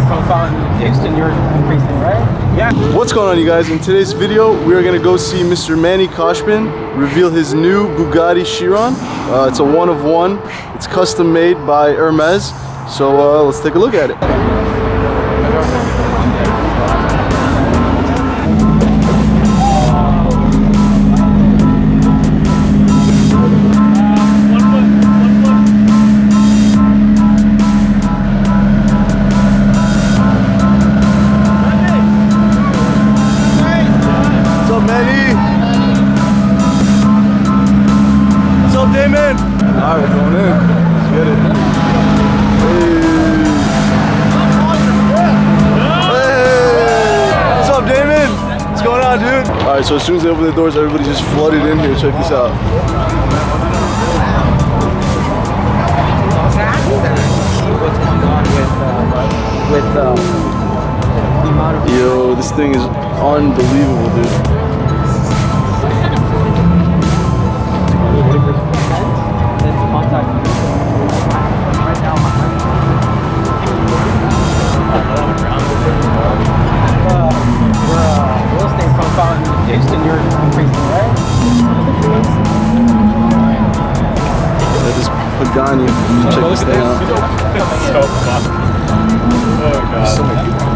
profile and extend your increasing, right? Yeah. What's going on, you guys? In today's video, we are gonna go see Mr. Manny Khoshbin reveal his new Bugatti Chiron. It's a one of one. It's custom made by Hermes. So let's take a look at it. Alright, we're going in. Let's get it. Hey. What's up, Damon? What's going on, dude? Alright, so as soon as they open the doors, everybody just flooded in here. Check this out. What's going on with the amount of... Yo, this thing is unbelievable, dude. Extend your increasing, right? Yeah, this Pagani. Check this thing out. So fun. Oh god. So many people.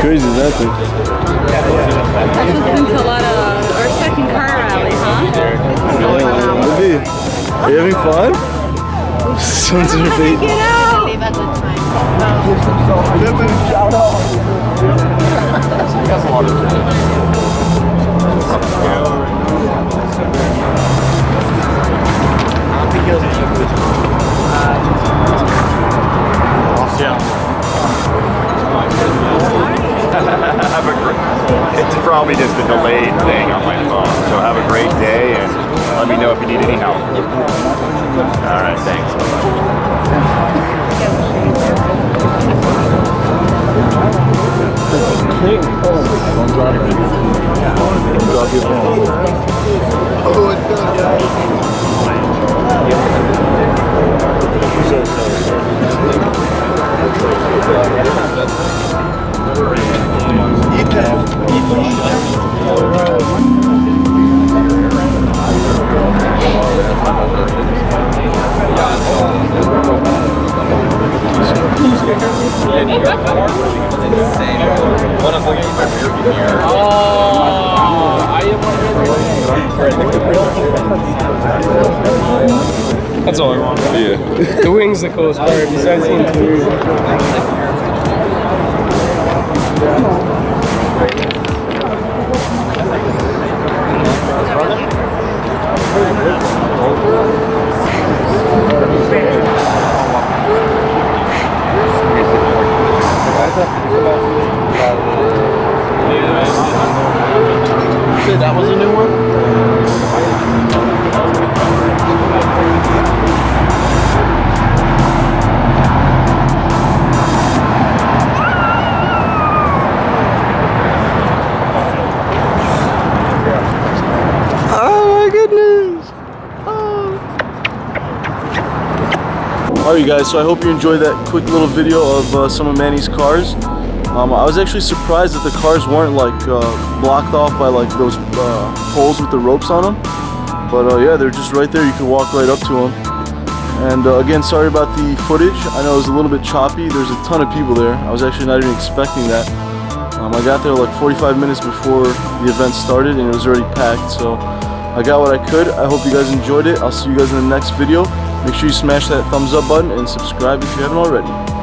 Crazy is that thing? That's listening to a lot of our second car rally, huh? Maybe. Are you having fun? Sun's in your face. Get out! Shout out. He has a lot of It's probably just a delayed thing on my phone. So have a great day and let me know if you need any help. Alright, thanks. Don't drop it. Drop your phone. Oh, it That's all I want. Yeah. The wing's the coolest part besides the interior. That was a new one? Alright guys, so I hope you enjoyed that quick little video of some of Manny's cars. I was actually surprised that the cars weren't like blocked off by like those poles with the ropes on them. But yeah, they're just right there. You can walk right up to them. And again, sorry about the footage. I know it was a little bit choppy. There's a ton of people there. I was actually not even expecting that. I got there like 45 minutes before the event started and it was already packed. So I got what I could. I hope you guys enjoyed it. I'll see you guys in the next video. Make sure you smash that thumbs up button and subscribe if you haven't already.